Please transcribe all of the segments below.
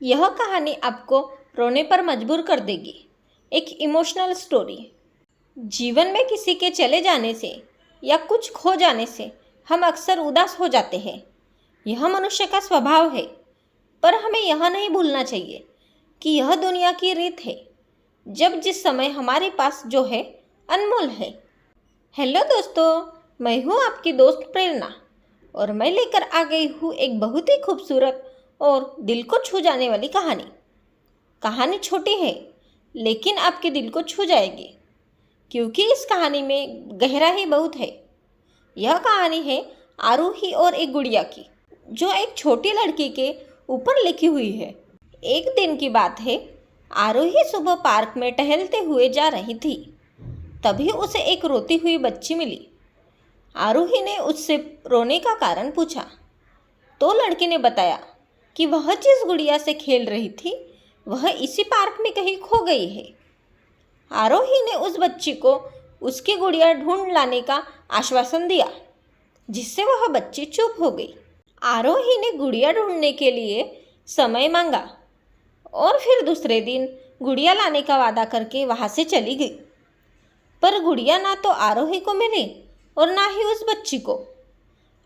यह कहानी आपको रोने पर मजबूर कर देगी। एक इमोशनल स्टोरी। जीवन में किसी के चले जाने से या कुछ खो जाने से हम अक्सर उदास हो जाते हैं। यह मनुष्य का स्वभाव है, पर हमें यह नहीं भूलना चाहिए कि यह दुनिया की रीत है। जब जिस समय हमारे पास जो है अनमोल है। हेलो दोस्तों, मैं हूँ आपकी दोस्त प्रेरणा और मैं लेकर आ गई हूँ एक बहुत ही खूबसूरत और दिल को छू जाने वाली कहानी। कहानी छोटी है लेकिन आपके दिल को छू जाएगी, क्योंकि इस कहानी में गहराई बहुत है। यह कहानी है आरोही और एक गुड़िया की, जो एक छोटी लड़की के ऊपर लिखी हुई है। एक दिन की बात है, आरोही सुबह पार्क में टहलते हुए जा रही थी। तभी उसे एक रोती हुई बच्ची मिली। आरोही ने उससे रोने का कारण पूछा तो लड़की ने बताया कि वह जिस गुड़िया से खेल रही थी वह इसी पार्क में कहीं खो गई है। आरोही ने उस बच्ची को उसकी गुड़िया ढूंढ लाने का आश्वासन दिया, जिससे वह बच्ची चुप हो गई। आरोही ने गुड़िया ढूंढने के लिए समय मांगा और फिर दूसरे दिन गुड़िया लाने का वादा करके वहाँ से चली गई। पर गुड़िया ना तो आरोही को मिली और ना ही उस बच्ची को।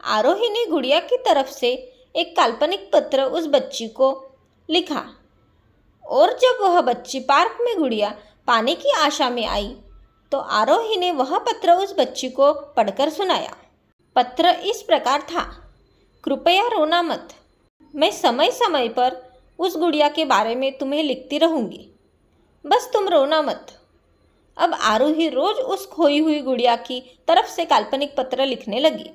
आरोही ने गुड़िया की तरफ से एक काल्पनिक पत्र उस बच्ची को लिखा और जब वह बच्ची पार्क में गुड़िया पाने की आशा में आई तो आरोही ने वह पत्र उस बच्ची को पढ़कर सुनाया। पत्र इस प्रकार था, कृपया रोना मत, मैं समय समय पर उस गुड़िया के बारे में तुम्हें लिखती रहूँगी, बस तुम रोना मत। अब आरोही रोज उस खोई हुई गुड़िया की तरफ से काल्पनिक पत्र लिखने लगी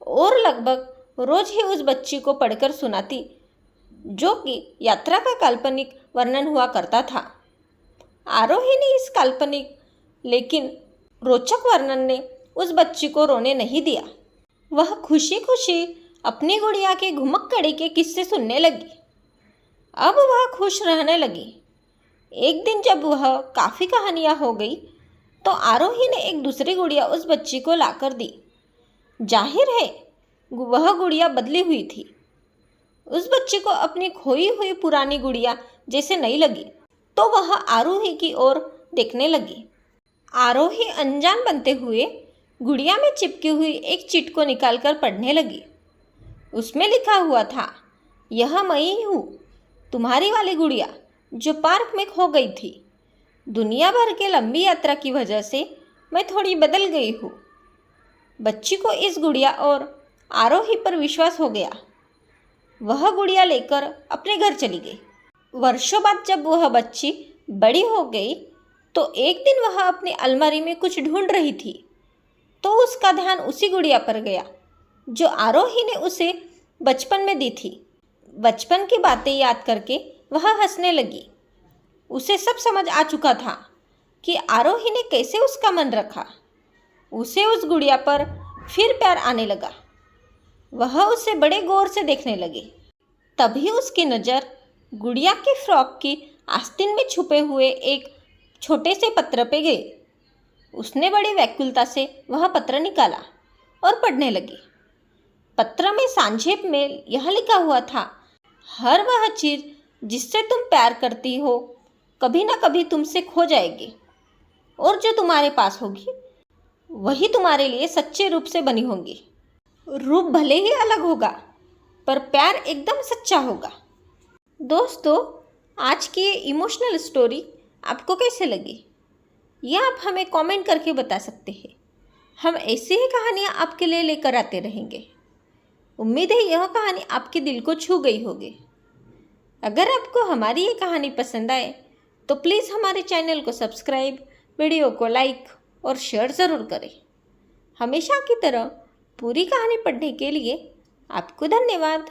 और लगभग रोज ही उस बच्ची को पढ़कर सुनाती, जो कि यात्रा का काल्पनिक वर्णन हुआ करता था। आरोही ने इस काल्पनिक लेकिन रोचक वर्णन ने उस बच्ची को रोने नहीं दिया। वह खुशी खुशी अपनी गुड़िया के घुमक्कड़ी के किस्से सुनने लगी। अब वह खुश रहने लगी। एक दिन जब वह काफ़ी कहानियाँ हो गई तो आरोही ने एक दूसरी गुड़िया उस बच्ची को लाकर दी। जाहिर है वह गुड़िया बदली हुई थी। उस बच्ची को अपनी खोई हुई पुरानी गुड़िया जैसे नहीं लगी, तो वह आरोही की ओर देखने लगी। आरोही अनजान बनते हुए गुड़िया में चिपकी हुई एक चिट को निकालकर पढ़ने लगी। उसमें लिखा हुआ था, यह मैं ही हूँ, तुम्हारी वाली गुड़िया जो पार्क में खो गई थी। दुनिया भर के लंबी यात्रा की वजह से मैं थोड़ी बदल गई हूँ। बच्ची को इस गुड़िया और आरोही पर विश्वास हो गया। वह गुड़िया लेकर अपने घर चली गई। वर्षों बाद जब वह बच्ची बड़ी हो गई तो एक दिन वह अपनी अलमारी में कुछ ढूंढ रही थी, तो उसका ध्यान उसी गुड़िया पर गया जो आरोही ने उसे बचपन में दी थी। बचपन की बातें याद करके वह हंसने लगी। उसे सब समझ आ चुका था कि आरोही ने कैसे उसका मन रखा। उसे उस गुड़िया पर फिर प्यार आने लगा। वह उसे बड़े गौर से देखने लगी। तभी उसकी नज़र गुड़िया के फ्रॉक की आस्तीन में छुपे हुए एक छोटे से पत्र पे गई। उसने बड़ी व्याकुलता से वह पत्र निकाला और पढ़ने लगी। पत्र में संक्षेप में यह लिखा हुआ था, हर वह चीज़ जिससे तुम प्यार करती हो कभी ना कभी तुमसे खो जाएगी, और जो तुम्हारे पास होगी वही तुम्हारे लिए सच्चे रूप से बनी होंगी। रूप भले ही अलग होगा, पर प्यार एकदम सच्चा होगा। दोस्तों, आज की ये इमोशनल स्टोरी आपको कैसे लगी, यह आप हमें कमेंट करके बता सकते हैं। हम ऐसी ही कहानियाँ आपके लिए लेकर आते रहेंगे। उम्मीद है यह कहानी आपके दिल को छू गई होगी। अगर आपको हमारी ये कहानी पसंद आए तो प्लीज़ हमारे चैनल को सब्सक्राइब, वीडियो को लाइक और शेयर ज़रूर करें। हमेशा की तरह पूरी कहानी पढ़ने के लिए आपको धन्यवाद।